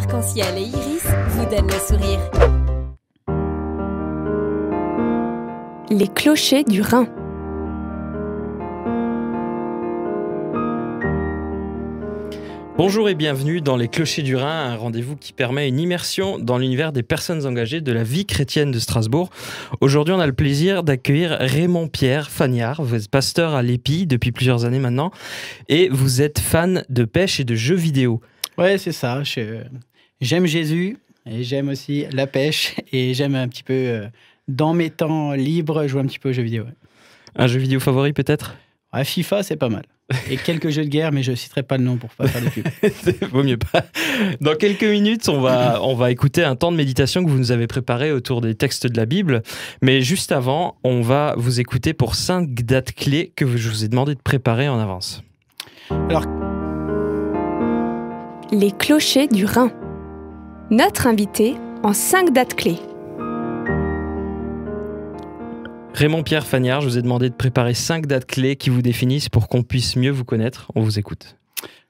arc-en-ciel et iris vous donnent le sourire. Les clochers du Rhin. Bonjour et bienvenue dans Les Clochers du Rhin, un rendez-vous qui permet une immersion dans l'univers des personnes engagées de la vie chrétienne de Strasbourg. Aujourd'hui, on a le plaisir d'accueillir Raymond-Pierre Fagnard. Vous êtes pasteur à l'Épi depuis plusieurs années maintenant et vous êtes fan de pêche et de jeux vidéo. Ouais, c'est ça. J'aime Jésus et j'aime aussi la pêche et j'aime un petit peu, dans mes temps libres, jouer un petit peu aux jeux vidéo. Ouais. Un jeu vidéo favori peut-être ? Ouais, FIFA, c'est pas mal. Et quelques jeux de guerre, mais je ne citerai pas le nom pour ne pas faire de pub. Vaut mieux pas. Dans quelques minutes, on va écouter un temps de méditation que vous nous avez préparé autour des textes de la Bible. Mais juste avant, on va vous écouter pour 5 dates clés que je vous ai demandé de préparer en avance. Alors, Les clochers du Rhin. Notre invité en 5 dates clés. Raymond-Pierre Fagnard, je vous ai demandé de préparer 5 dates clés qui vous définissent pour qu'on puisse mieux vous connaître. On vous écoute.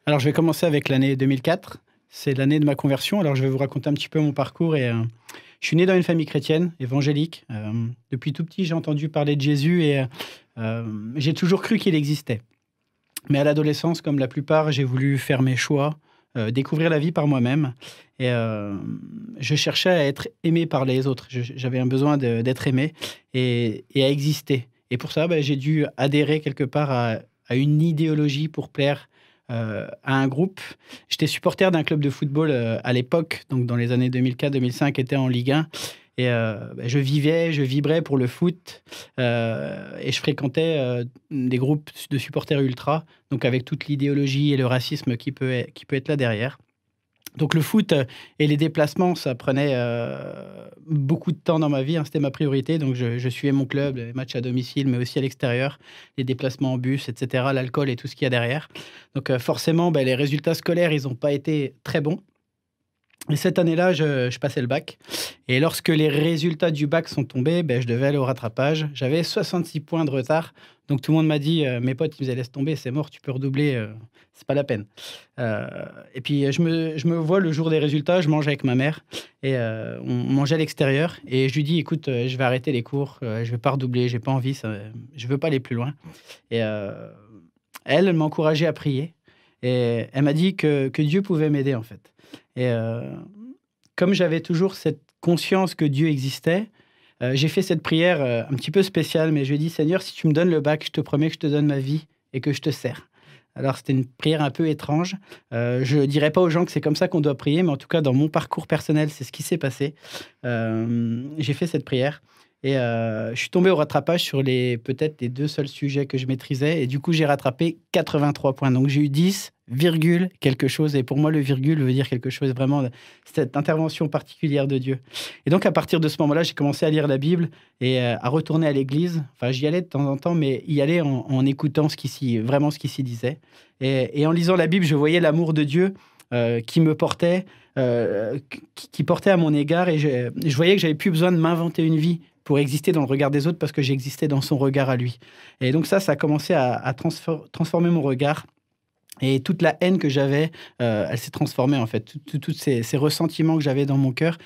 Alors, je vais commencer avec l'année 2004. C'est l'année de ma conversion. Alors, je vais vous raconter un petit peu mon parcours. Je suis né dans une famille chrétienne, évangélique. Depuis tout petit, j'ai entendu parler de Jésus et j'ai toujours cru qu'il existait. Mais à l'adolescence, comme la plupart, j'ai voulu faire mes choix, découvrir la vie par moi-même. Et je cherchais à être aimé par les autres. J'avais un besoin d'être aimé et à exister. Et pour ça, j'ai dû adhérer quelque part à une idéologie pour plaire à un groupe. J'étais supporter d'un club de football à l'époque, donc dans les années 2004-2005, était en Ligue 1. Et je vibrais pour le foot et je fréquentais des groupes de supporters ultra, donc avec toute l'idéologie et le racisme qui peut être là derrière. Donc le foot et les déplacements, ça prenait beaucoup de temps dans ma vie, hein, c'était ma priorité. Donc je suivais mon club, les matchs à domicile, mais aussi à l'extérieur, les déplacements en bus, etc., l'alcool et tout ce qu'il y a derrière. Donc forcément, les résultats scolaires, ils n'ont pas été très bons. Et cette année-là, je passais le bac. Et lorsque les résultats du bac sont tombés, je devais aller au rattrapage. J'avais 66 points de retard. Donc tout le monde m'a dit, mes potes, ils me disaient, laisse tomber, c'est mort, tu peux redoubler, c'est pas la peine. Et puis je me vois le jour des résultats, je mange avec ma mère. Et on mangeait à l'extérieur. Et je lui dis, écoute, je vais arrêter les cours, je vais pas redoubler, j'ai pas envie, je veux pas aller plus loin. Et elle m'a encouragé à prier. Et elle m'a dit que Dieu pouvait m'aider, en fait. Et comme j'avais toujours cette conscience que Dieu existait, j'ai fait cette prière un petit peu spéciale, mais je lui ai dit, Seigneur, si tu me donnes le bac, je te promets que je te donne ma vie et que je te sers. Alors, c'était une prière un peu étrange. Je ne dirais pas aux gens que c'est comme ça qu'on doit prier, mais en tout cas, dans mon parcours personnel, c'est ce qui s'est passé. J'ai fait cette prière. Et je suis tombé au rattrapage sur peut-être les 2 seuls sujets que je maîtrisais. Et du coup, j'ai rattrapé 83 points. Donc, j'ai eu 10, virgule, quelque chose. Et pour moi, le virgule veut dire quelque chose, vraiment, cette intervention particulière de Dieu. Et donc, à partir de ce moment-là, j'ai commencé à lire la Bible et à retourner à l'église. Enfin, j'y allais de temps en temps, mais y aller en écoutant vraiment ce qui s'y disait. Et en lisant la Bible, je voyais l'amour de Dieu qui me portait, qui portait à mon égard. Et je voyais que j'avais plus besoin de m'inventer une vie pour exister dans le regard des autres parce que j'existais dans son regard à lui. Et donc ça a commencé à transformer mon regard. Et toute la haine que j'avais, elle s'est transformée en fait. Tous ces ressentiments que j'avais dans mon cœur,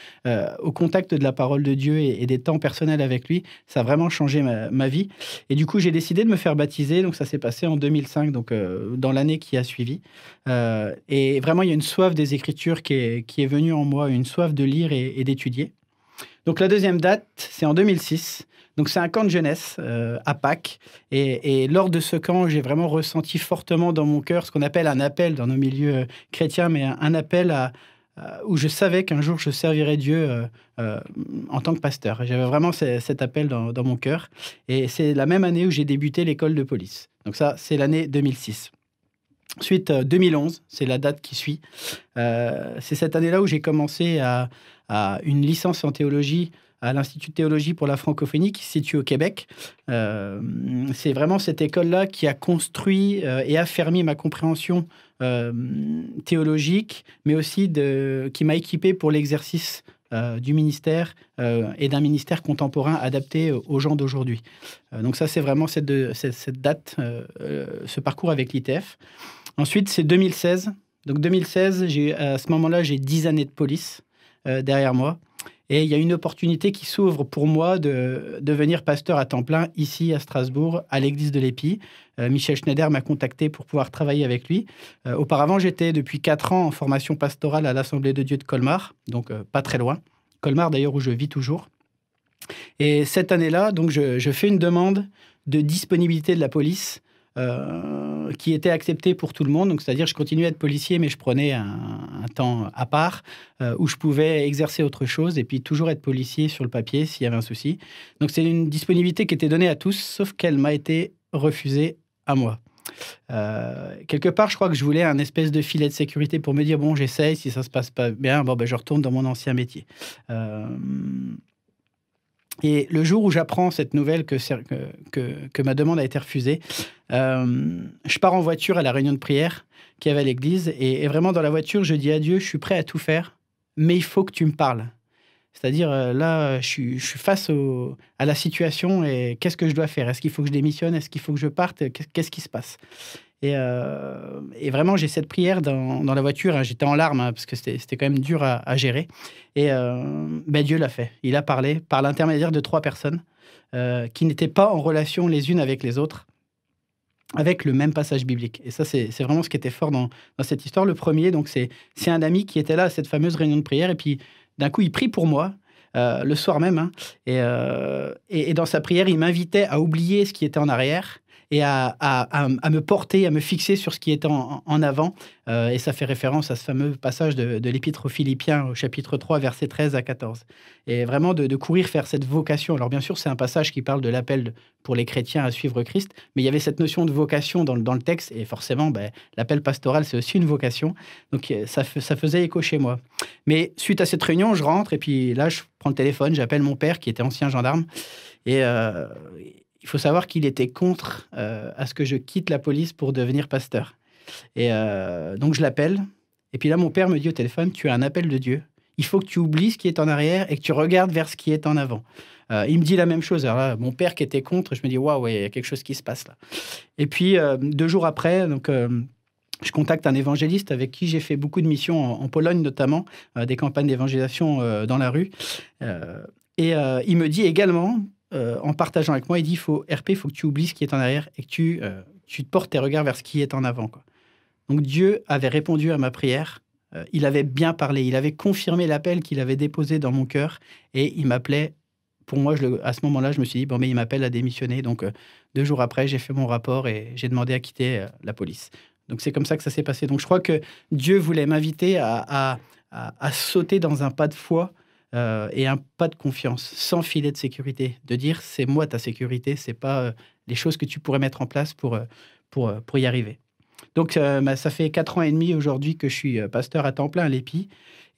au contact de la parole de Dieu et des temps personnels avec lui, ça a vraiment changé ma vie. Et du coup, j'ai décidé de me faire baptiser. Donc ça s'est passé en 2005, donc dans l'année qui a suivi. Et vraiment, il y a une soif des Écritures qui est venue en moi, une soif de lire et d'étudier. Donc la deuxième date, c'est en 2006. Donc c'est un camp de jeunesse à Pâques. Et lors de ce camp, j'ai vraiment ressenti fortement dans mon cœur ce qu'on appelle un appel dans nos milieux chrétiens, mais un appel où je savais qu'un jour je servirais Dieu en tant que pasteur. J'avais vraiment cet appel dans mon cœur. Et c'est la même année où j'ai débuté l'école de police. Donc ça, c'est l'année 2006. Ensuite, 2011, c'est la date qui suit. C'est cette année-là où j'ai commencé à une licence en théologie à l'Institut de théologie pour la francophonie qui se situe au Québec. C'est vraiment cette école-là qui a construit et affermi ma compréhension théologique, mais aussi qui m'a équipé pour l'exercice du ministère et d'un ministère contemporain adapté aux gens d'aujourd'hui. Donc ça, c'est vraiment cette date, ce parcours avec l'ITF. Ensuite, c'est 2016. Donc 2016, à ce moment-là, j'ai 10 années de police derrière moi. Et il y a une opportunité qui s'ouvre pour moi de devenir pasteur à temps plein ici à Strasbourg, à l'église de l'Épi. Michel Schneider m'a contacté pour pouvoir travailler avec lui. Auparavant, j'étais depuis 4 ans en formation pastorale à l'Assemblée de Dieu de Colmar, donc pas très loin. Colmar d'ailleurs où je vis toujours. Et cette année-là, donc je fais une demande de disponibilité de la police qui était acceptée pour tout le monde. Donc, c'est-à-dire, je continuais à être policier, mais je prenais un temps à part où je pouvais exercer autre chose et puis toujours être policier sur le papier s'il y avait un souci. Donc, c'est une disponibilité qui était donnée à tous, sauf qu'elle m'a été refusée à moi. Quelque part, je crois que je voulais un espèce de filet de sécurité pour me dire, bon, j'essaye, si ça se passe pas bien, bon, ben, je retourne dans mon ancien métier. Et le jour où j'apprends cette nouvelle que ma demande a été refusée, je pars en voiture à la réunion de prière qu'il y avait à l'église. Et vraiment, dans la voiture, je dis à Dieu, je suis prêt à tout faire, mais il faut que tu me parles. C'est-à-dire, là, je suis face à la situation et qu'est-ce que je dois faire? Est-ce qu'il faut que je démissionne? Est-ce qu'il faut que je parte? Qu'est-ce qui se passe? Et vraiment, j'ai cette prière dans la voiture. Hein, j'étais en larmes parce que c'était quand même dur à gérer. Et Dieu l'a fait. Il a parlé par l'intermédiaire de 3 personnes qui n'étaient pas en relation les unes avec les autres, avec le même passage biblique. Et ça, c'est vraiment ce qui était fort dans cette histoire. Le premier, donc, c'est un ami qui était là à cette fameuse réunion de prière. Et puis, d'un coup, il prie pour moi. Le soir même. Hein, et dans sa prière, il m'invitait à oublier ce qui était en arrière et à me porter, à me fixer sur ce qui était en avant. Et ça fait référence à ce fameux passage de l'Épître aux Philippiens, au chapitre 3, versets 13 à 14. Et vraiment de courir faire cette vocation. Alors bien sûr, c'est un passage qui parle de l'appel pour les chrétiens à suivre Christ, mais il y avait cette notion de vocation dans le texte, et forcément, l'appel pastoral, c'est aussi une vocation. Donc ça faisait écho chez moi. Mais suite à cette réunion, je rentre, et puis là, je prends le téléphone, j'appelle mon père, qui était ancien gendarme, et il faut savoir qu'il était contre à ce que je quitte la police pour devenir pasteur. Et donc, je l'appelle. Et puis là, mon père me dit au téléphone, tu as un appel de Dieu. Il faut que tu oublies ce qui est en arrière et que tu regardes vers ce qui est en avant. Il me dit la même chose. Alors là, mon père qui était contre, je me dis, waouh, il y a quelque chose qui se passe là. Et puis, 2 jours après, donc, je contacte un évangéliste avec qui j'ai fait beaucoup de missions en Pologne, notamment, des campagnes d'évangélisation dans la rue. Et il me dit également, en partageant avec moi, il dit, RP, il faut que tu oublies ce qui est en arrière et que tu te portes tes regards vers ce qui est en avant, quoi. Donc Dieu avait répondu à ma prière, il avait bien parlé, il avait confirmé l'appel qu'il avait déposé dans mon cœur et il m'appelait. Pour moi, à ce moment-là, je me suis dit, bon, mais il m'appelle à démissionner. Donc 2 jours après, j'ai fait mon rapport et j'ai demandé à quitter la police. Donc c'est comme ça que ça s'est passé. Donc je crois que Dieu voulait m'inviter à sauter dans un pas de foi et un pas de confiance, sans filet de sécurité, de dire c'est moi ta sécurité, c'est pas les choses que tu pourrais mettre en place pour y arriver. Donc ça fait 4 ans et demi aujourd'hui que je suis pasteur à temps plein à l'Épi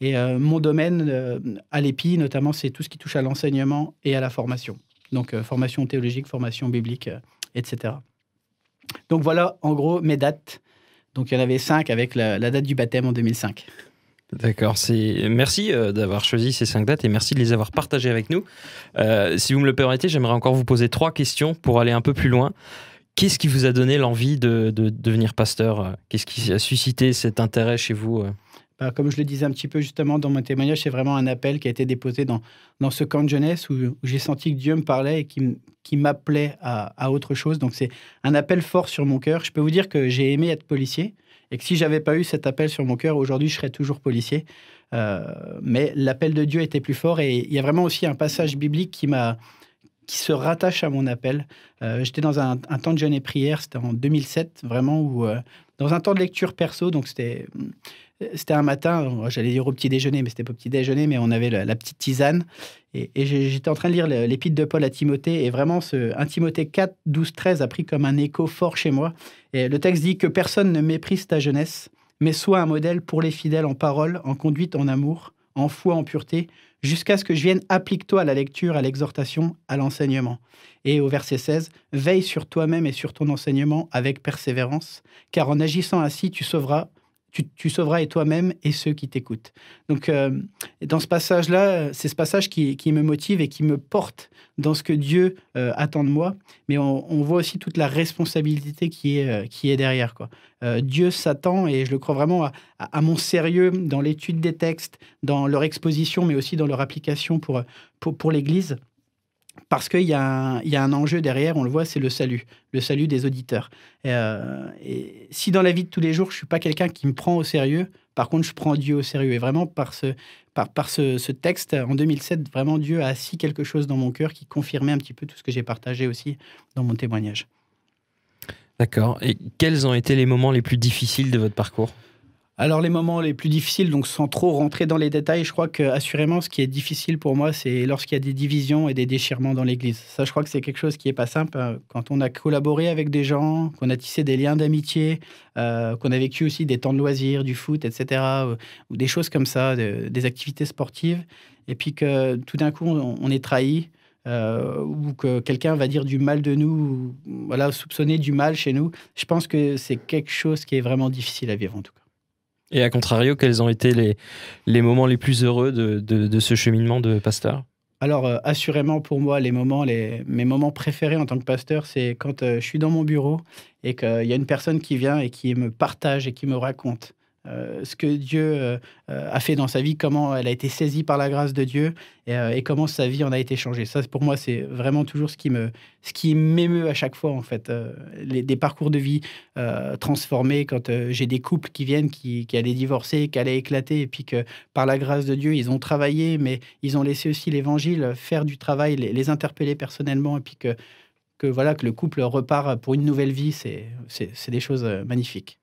et mon domaine à l'Épi notamment c'est tout ce qui touche à l'enseignement et à la formation. Donc formation théologique, formation biblique, etc. Donc voilà en gros mes dates. Donc il y en avait 5 avec la date du baptême en 2005. D'accord, merci d'avoir choisi ces 5 dates et merci de les avoir partagées avec nous. Si vous me le permettez, j'aimerais encore vous poser 3 questions pour aller un peu plus loin. Qu'est-ce qui vous a donné l'envie de devenir pasteur? Qu'est-ce qui a suscité cet intérêt chez vous? Comme je le disais un petit peu justement dans mon témoignage, c'est vraiment un appel qui a été déposé dans ce camp de jeunesse où j'ai senti que Dieu me parlait et qui m'appelait à autre chose. Donc c'est un appel fort sur mon cœur. Je peux vous dire que j'ai aimé être policier et que si j'avais pas eu cet appel sur mon cœur, aujourd'hui je serais toujours policier. Mais l'appel de Dieu était plus fort et il y a vraiment aussi un passage biblique qui se rattache à mon appel. J'étais dans un temps de jeûne et prière, c'était en 2007, vraiment, où, dans un temps de lecture perso, donc c'était un matin, j'allais dire au petit déjeuner, mais c'était pas au petit déjeuner, mais on avait la petite tisane, et j'étais en train de lire l'épître de Paul à Timothée, et vraiment, 1 Timothée 4, 12, 13 a pris comme un écho fort chez moi. Et le texte dit que personne ne méprise ta jeunesse, mais sois un modèle pour les fidèles en parole, en conduite, en amour, en foi, en pureté, jusqu'à ce que je vienne, applique-toi à la lecture, à l'exhortation, à l'enseignement. Et au verset 16, veille sur toi-même et sur ton enseignement avec persévérance, car en agissant ainsi, tu sauveras tu sauveras et toi-même et ceux qui t'écoutent. Donc, dans ce passage-là, c'est ce passage qui me motive et qui me porte dans ce que Dieu attend de moi. Mais on voit aussi toute la responsabilité qui est derrière, quoi. Dieu s'attend, et je le crois vraiment, à mon sérieux dans l'étude des textes, dans leur exposition, mais aussi dans leur application pour l'Église. Parce qu'il y a un enjeu derrière, on le voit, c'est le salut des auditeurs. Et si dans la vie de tous les jours, je ne suis pas quelqu'un qui me prend au sérieux, par contre, je prends Dieu au sérieux. Et vraiment, par ce texte, en 2007, vraiment, Dieu a assis quelque chose dans mon cœur qui confirmait un petit peu tout ce que j'ai partagé aussi dans mon témoignage. D'accord. Et quels ont été les moments les plus difficiles de votre parcours ? Alors, les moments les plus difficiles, donc sans trop rentrer dans les détails, je crois qu'assurément, ce qui est difficile pour moi, c'est lorsqu'il y a des divisions et des déchirements dans l'Église. Ça, je crois que c'est quelque chose qui n'est pas simple. Quand on a collaboré avec des gens, qu'on a tissé des liens d'amitié, qu'on a vécu aussi des temps de loisirs, du foot, etc., ou des choses comme ça, des activités sportives, et puis que tout d'un coup, on est trahi, ou que quelqu'un va dire du mal de nous, ou, voilà, soupçonner du mal chez nous. Je pense que c'est quelque chose qui est vraiment difficile à vivre, en tout cas. Et à contrario, quels ont été les moments les plus heureux de ce cheminement de pasteur ? Alors, assurément, pour moi, mes moments préférés en tant que pasteur, c'est quand je suis dans mon bureau et qu'il y a une personne qui vient et qui me partage et qui me raconte ce que Dieu a fait dans sa vie, comment elle a été saisie par la grâce de Dieu et comment sa vie en a été changée. Ça, pour moi, c'est vraiment toujours ce qui m'émeut à chaque fois, en fait. Des parcours de vie transformés, quand j'ai des couples qui viennent, qui allaient divorcer, qui allaient éclater, et puis que par la grâce de Dieu, ils ont travaillé, mais ils ont laissé aussi l'Évangile faire du travail, les interpeller personnellement, et puis que le couple repart pour une nouvelle vie. C'est des choses magnifiques.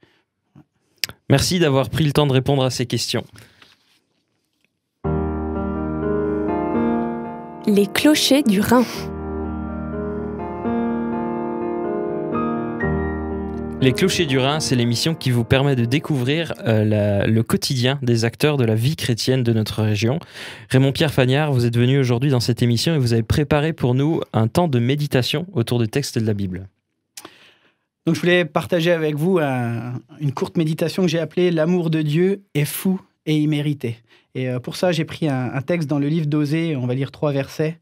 Merci d'avoir pris le temps de répondre à ces questions. Les clochers du Rhin. Les Clochers du Rhin, c'est l'émission qui vous permet de découvrir le quotidien des acteurs de la vie chrétienne de notre région. Raymond-Pierre Fagnard, vous êtes venu aujourd'hui dans cette émission et vous avez préparé pour nous un temps de méditation autour des textes de la Bible. Donc, je voulais partager avec vous une courte méditation que j'ai appelée « L'amour de Dieu est fou et immérité ». Et pour ça, j'ai pris un texte dans le livre d'Osée, on va lire 3 versets.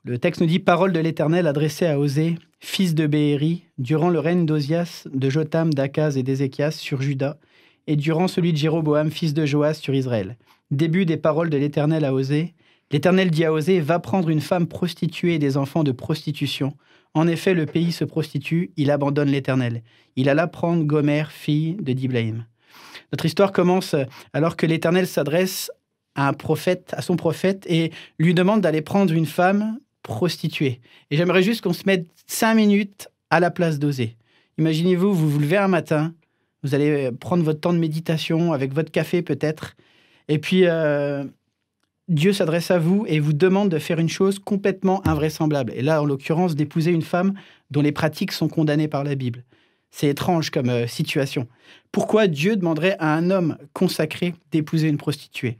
Le texte nous dit « Parole de l'Éternel adressée à Osée, fils de Béhéri, durant le règne d'Osias, de Jotham, d'Akaz et d'Ézéchias sur Juda, et durant celui de Jéroboam, fils de Joas, sur Israël. Début des paroles de l'Éternel à Osée. L'Éternel dit à Osée, va prendre une femme prostituée et des enfants de prostitution. En effet, le pays se prostitue, il abandonne l'Éternel. Il alla prendre Gomer, fille de Diblaïm. » Notre histoire commence alors que l'Éternel s'adresse à son prophète, et lui demande d'aller prendre une femme prostituée. Et j'aimerais juste qu'on se mette 5 minutes à la place d'Osée. Imaginez-vous, vous vous levez un matin, vous allez prendre votre temps de méditation avec votre café peut-être, et puis Dieu s'adresse à vous et vous demande de faire une chose complètement invraisemblable. Et là, en l'occurrence, d'épouser une femme dont les pratiques sont condamnées par la Bible. C'est étrange comme situation. Pourquoi Dieu demanderait à un homme consacré d'épouser une prostituée ?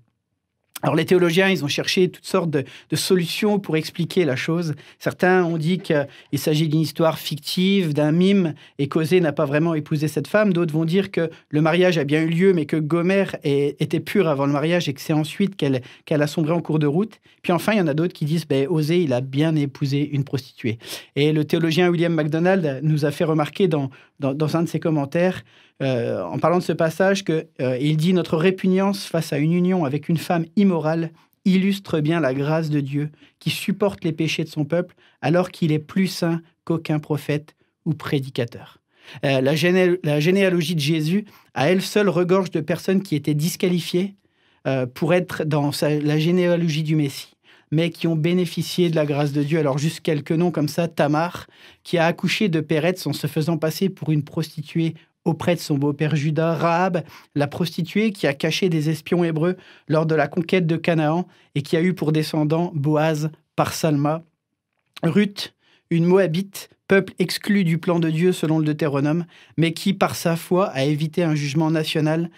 Alors, les théologiens, ils ont cherché toutes sortes de solutions pour expliquer la chose. Certains ont dit qu'il s'agit d'une histoire fictive, d'un mime, et qu'Osée n'a pas vraiment épousé cette femme. D'autres vont dire que le mariage a bien eu lieu, mais que Gomer était pure avant le mariage et que c'est ensuite qu'elle a sombré en cours de route. Puis enfin, il y en a d'autres qui disent Osée, il a bien épousé une prostituée. Et le théologien William MacDonald nous a fait remarquer dans un de ses commentaires, en parlant de ce passage, il dit « Notre répugnance face à une union avec une femme immorale illustre bien la grâce de Dieu qui supporte les péchés de son peuple alors qu'il est plus saint qu'aucun prophète ou prédicateur. » La généalogie de Jésus, à elle seule, regorge de personnes qui étaient disqualifiées pour être dans la généalogie du Messie, mais qui ont bénéficié de la grâce de Dieu. Alors, juste quelques noms comme ça. Tamar, qui a accouché de Péretz en se faisant passer pour une prostituée auprès de son beau-père Juda. Rahab, la prostituée qui a caché des espions hébreux lors de la conquête de Canaan et qui a eu pour descendant Boaz par Salma. Ruth, une Moabite, peuple exclu du plan de Dieu selon le Deutéronome, mais qui, par sa foi, a évité un jugement national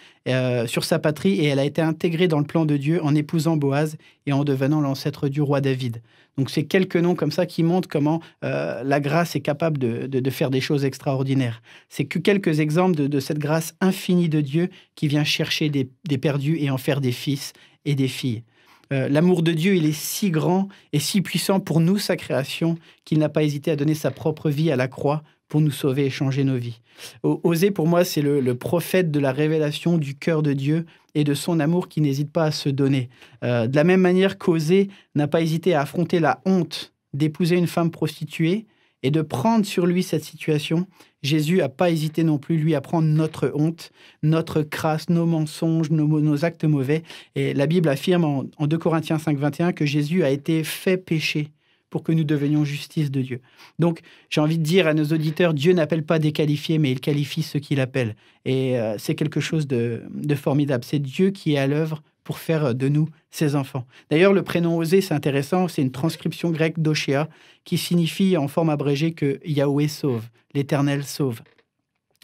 sur sa patrie et elle a été intégrée dans le plan de Dieu en épousant Boaz et en devenant l'ancêtre du roi David. Donc c'est quelques noms comme ça qui montrent comment la grâce est capable de faire des choses extraordinaires. C'est que quelques exemples de cette grâce infinie de Dieu qui vient chercher des perdus et en faire des fils et des filles. L'amour de Dieu, il est si grand et si puissant pour nous, sa création, qu'il n'a pas hésité à donner sa propre vie à la croix pour nous sauver et changer nos vies. Osée, pour moi, c'est le prophète de la révélation du cœur de Dieu et de son amour qui n'hésite pas à se donner. De la même manière qu'Osée n'a pas hésité à affronter la honte d'épouser une femme prostituée et de prendre sur lui cette situation, Jésus n'a pas hésité non plus, lui, à prendre notre honte, notre crasse, nos mensonges, nos actes mauvais. Et la Bible affirme en 2 Corinthiens 5, 21 que Jésus a été fait péché pour que nous devenions justice de Dieu. Donc, j'ai envie de dire à nos auditeurs, Dieu n'appelle pas des qualifiés, mais il qualifie ceux qu'il appelle. Et c'est quelque chose de formidable. C'est Dieu qui est à l'œuvre pour faire de nous ses enfants. D'ailleurs, le prénom Osée, c'est intéressant, c'est une transcription grecque d'Oshéa qui signifie en forme abrégée que Yahweh sauve, l'Éternel sauve.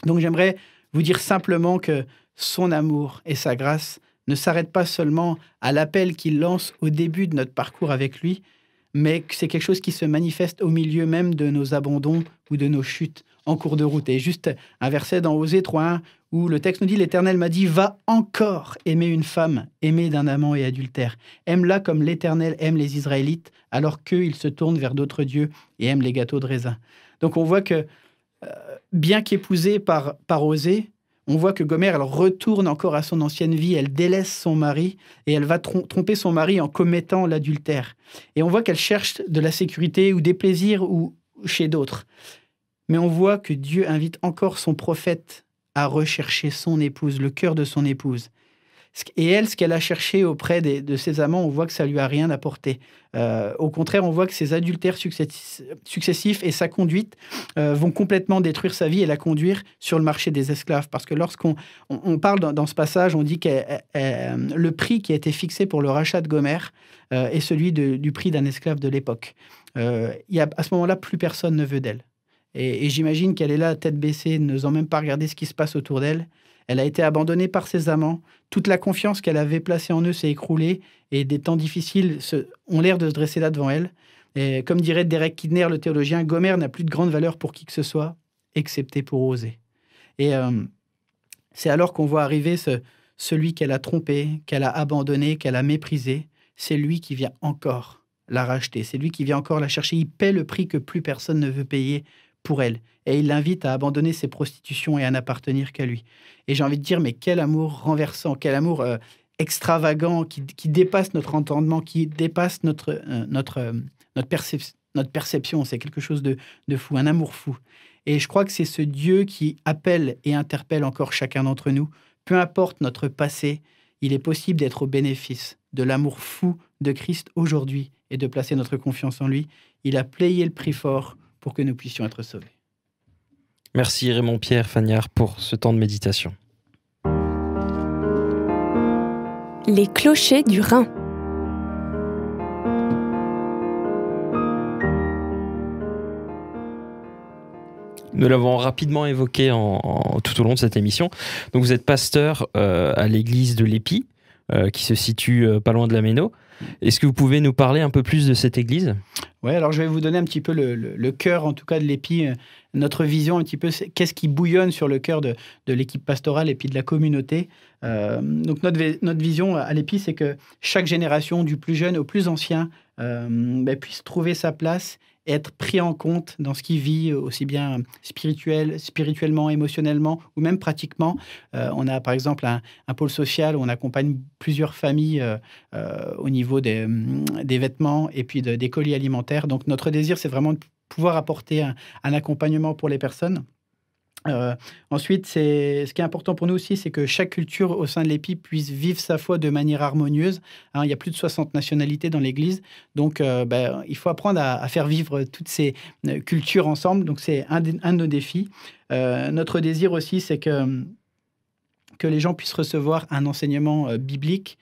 Donc j'aimerais vous dire simplement que son amour et sa grâce ne s'arrêtent pas seulement à l'appel qu'il lance au début de notre parcours avec lui, mais que c'est quelque chose qui se manifeste au milieu même de nos abandons ou de nos chutes en cours de route. Et juste un verset dans Osée 3.1 où le texte nous dit « L'Éternel m'a dit, va encore aimer une femme, aimée d'un amant et adultère. Aime-la comme l'Éternel aime les Israélites, alors qu'eux, ils se tournent vers d'autres dieux et aiment les gâteaux de raisin. » Donc on voit que, bien qu'épousée par Osée, on voit que Gomère, elle retourne encore à son ancienne vie, elle délaisse son mari et elle va tromper son mari en commettant l'adultère. Et on voit qu'elle cherche de la sécurité ou des plaisirs ou chez d'autres. Mais on voit que Dieu invite encore son prophète à rechercher son épouse, le cœur de son épouse. Et elle, ce qu'elle a cherché auprès de ses amants, on voit que ça lui a rien apporté. Au contraire, on voit que ses adultères successifs et sa conduite vont complètement détruire sa vie et la conduire sur le marché des esclaves. Parce que lorsqu'on parle dans ce passage, on dit que le prix qui a été fixé pour le rachat de Gomère est celui du prix d'un esclave de l'époque. À ce moment-là, plus personne ne veut d'elle. Et j'imagine qu'elle est là, tête baissée, n'osant même pas regarder ce qui se passe autour d'elle. Elle a été abandonnée par ses amants. Toute la confiance qu'elle avait placée en eux s'est écroulée et des temps difficiles ont l'air de se dresser là devant elle. Et comme dirait Derek Kidner, le théologien, Gomère n'a plus de grande valeur pour qui que ce soit, excepté pour Osée. Et c'est alors qu'on voit arriver celui qu'elle a trompé, qu'elle a abandonné, qu'elle a méprisé. C'est lui qui vient encore la racheter. C'est lui qui vient encore la chercher. Il paie le prix que plus personne ne veut payer pour elle. Et il l'invite à abandonner ses prostitutions et à n'appartenir qu'à lui. Et j'ai envie de dire, mais quel amour renversant, quel amour extravagant, qui dépasse notre entendement, qui dépasse notre perception. C'est quelque chose de fou, un amour fou. Et je crois que c'est ce Dieu qui appelle et interpelle encore chacun d'entre nous. Peu importe notre passé, il est possible d'être au bénéfice de l'amour fou de Christ aujourd'hui et de placer notre confiance en lui. Il a payé le prix fort pour que nous puissions être sauvés. Merci Raymond-Pierre Fagnard pour ce temps de méditation. Les clochers du Rhin. Nous l'avons rapidement évoqué tout au long de cette émission. Donc vous êtes pasteur à l'église de l'Épi, qui se situe pas loin de la Méno. Est-ce que vous pouvez nous parler un peu plus de cette église ? Oui, alors je vais vous donner un petit peu le cœur, en tout cas, de l'Épi, notre vision un petit peu, qu'est-ce qui bouillonne sur le cœur de l'équipe pastorale et puis de la communauté. Donc notre vision à l'Épi, c'est que chaque génération, du plus jeune au plus ancien, puisse trouver sa place et être pris en compte dans ce qu'il vit, aussi bien spirituellement, émotionnellement ou même pratiquement. On a par exemple un pôle social où on accompagne plusieurs familles au niveau des vêtements et puis des colis alimentaires. Donc notre désir, c'est vraiment de pouvoir apporter un accompagnement pour les personnes. Ensuite, ce qui est important pour nous aussi, c'est que chaque culture au sein de l'Épi puisse vivre sa foi de manière harmonieuse. Il y a plus de 60 nationalités dans l'Église, donc il faut apprendre à faire vivre toutes ces cultures ensemble. Donc c'est un de nos défis. Notre désir aussi, c'est que les gens puissent recevoir un enseignement biblique,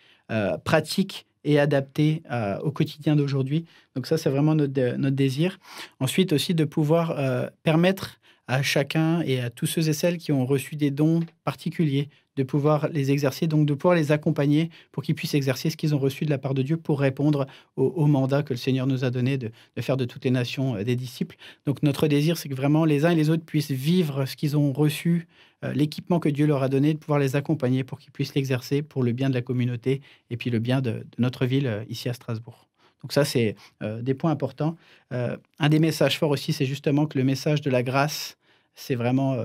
pratique et adapté au quotidien d'aujourd'hui. Donc ça, c'est vraiment notre désir. Ensuite aussi de pouvoir permettre à chacun et à tous ceux et celles qui ont reçu des dons particuliers de pouvoir les exercer, donc de pouvoir les accompagner pour qu'ils puissent exercer ce qu'ils ont reçu de la part de Dieu pour répondre au mandat que le Seigneur nous a donné de faire de toutes les nations des disciples. Donc notre désir, c'est que vraiment les uns et les autres puissent vivre ce qu'ils ont reçu, l'équipement que Dieu leur a donné, de pouvoir les accompagner pour qu'ils puissent l'exercer pour le bien de la communauté et puis le bien de notre ville ici à Strasbourg. Donc ça, c'est des points importants. Un des messages forts aussi, c'est justement que le message de la grâce, c'est vraiment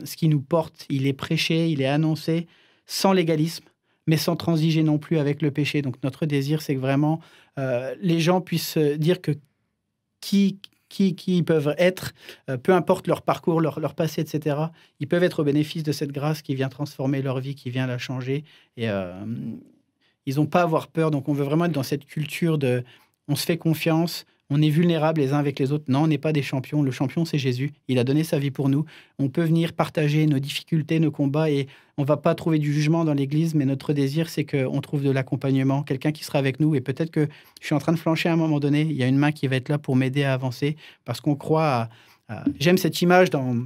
ce qui nous porte. Il est prêché, il est annoncé sans légalisme, mais sans transiger non plus avec le péché. Donc notre désir, c'est que vraiment les gens puissent dire que qui ils peuvent être, peu importe leur parcours, leur passé, etc., ils peuvent être au bénéfice de cette grâce qui vient transformer leur vie, qui vient la changer. Et ils n'ont pas à avoir peur. Donc on veut vraiment être dans cette culture de on se fait confiance, on est vulnérables les uns avec les autres. Non, on n'est pas des champions. Le champion, c'est Jésus. Il a donné sa vie pour nous. On peut venir partager nos difficultés, nos combats, et on ne va pas trouver du jugement dans l'Église, mais notre désir, c'est qu'on trouve de l'accompagnement, quelqu'un qui sera avec nous. Et peut-être que je suis en train de flancher à un moment donné. Il y a une main qui va être là pour m'aider à avancer, parce qu'on croit à... J'aime cette image dans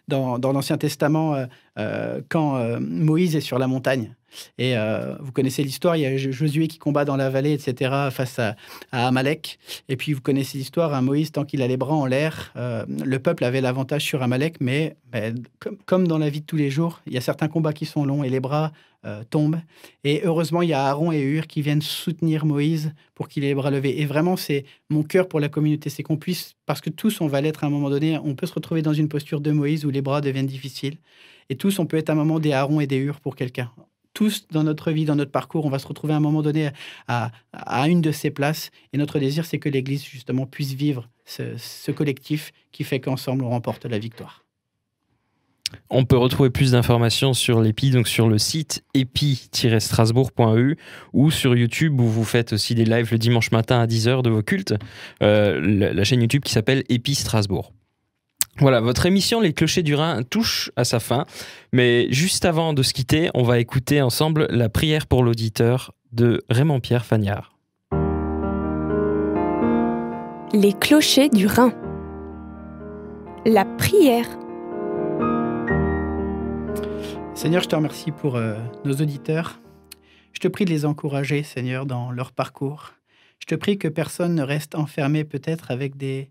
l'Ancien Testament, quand Moïse est sur la montagne. Et vous connaissez l'histoire, il y a Josué qui combat dans la vallée, etc., face à Amalek. Et puis vous connaissez l'histoire, Moïse, tant qu'il a les bras en l'air, le peuple avait l'avantage sur Amalek, mais comme dans la vie de tous les jours, il y a certains combats qui sont longs et les bras tombent. Et heureusement, il y a Aaron et Hur qui viennent soutenir Moïse pour qu'il ait les bras levés. Et vraiment, c'est mon cœur pour la communauté, c'est qu'on puisse, parce que tous, on va l'être à un moment donné, on peut se retrouver dans une posture de Moïse où les bras deviennent difficiles. Et tous, on peut être à un moment des Aaron et des Hur pour quelqu'un. Tous, dans notre vie, dans notre parcours, on va se retrouver à un moment donné à une de ces places. Et notre désir, c'est que l'Église, justement, puisse vivre ce collectif qui fait qu'ensemble, on remporte la victoire. On peut retrouver plus d'informations sur l'EPI, donc sur le site epi-strasbourg.eu ou sur YouTube où vous faites aussi des lives le dimanche matin à 10h de vos cultes, la chaîne YouTube qui s'appelle EPI Strasbourg. Voilà, votre émission Les Clochers du Rhin touche à sa fin, mais juste avant de se quitter, on va écouter ensemble la prière pour l'auditeur de Raymond-Pierre Fagnard. Les Clochers du Rhin. La prière. Seigneur, je te remercie pour nos auditeurs. Je te prie de les encourager, Seigneur, dans leur parcours. Je te prie que personne ne reste enfermé peut-être avec des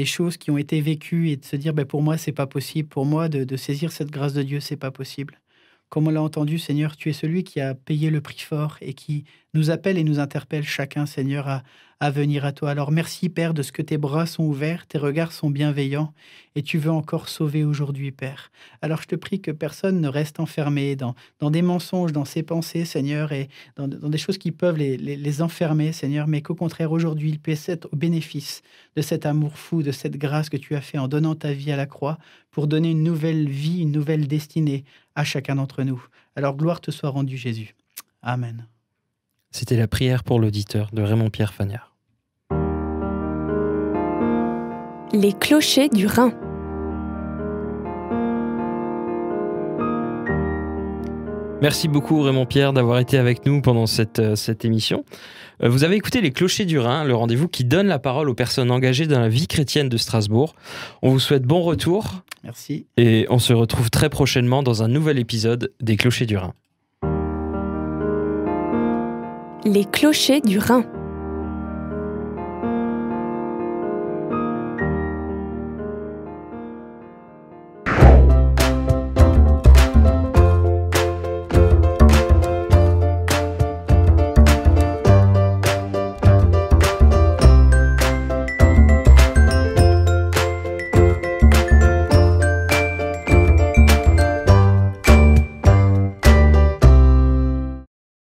choses qui ont été vécues et de se dire pour moi, c'est pas possible. Pour moi, de saisir cette grâce de Dieu, c'est pas possible. Comme on l'a entendu, Seigneur, tu es celui qui a payé le prix fort et qui nous appelle et nous interpelle chacun, Seigneur, à venir à toi. Alors merci, Père, de ce que tes bras sont ouverts, tes regards sont bienveillants et tu veux encore sauver aujourd'hui, Père. Alors je te prie que personne ne reste enfermé dans des mensonges, dans ses pensées, Seigneur, et dans des choses qui peuvent les enfermer, Seigneur, mais qu'au contraire, aujourd'hui, ils puissent être au bénéfice de cet amour fou, de cette grâce que tu as fait en donnant ta vie à la croix pour donner une nouvelle vie, une nouvelle destinée à chacun d'entre nous. Alors gloire te soit rendue, Jésus. Amen. C'était la prière pour l'auditeur de Raymond-Pierre Fagnard. Les Clochers du Rhin. Merci beaucoup Raymond-Pierre d'avoir été avec nous pendant cette émission. Vous avez écouté Les Clochers du Rhin, le rendez-vous qui donne la parole aux personnes engagées dans la vie chrétienne de Strasbourg. On vous souhaite bon retour. Merci. Et on se retrouve très prochainement dans un nouvel épisode des Clochers du Rhin. Les Clochers du Rhin.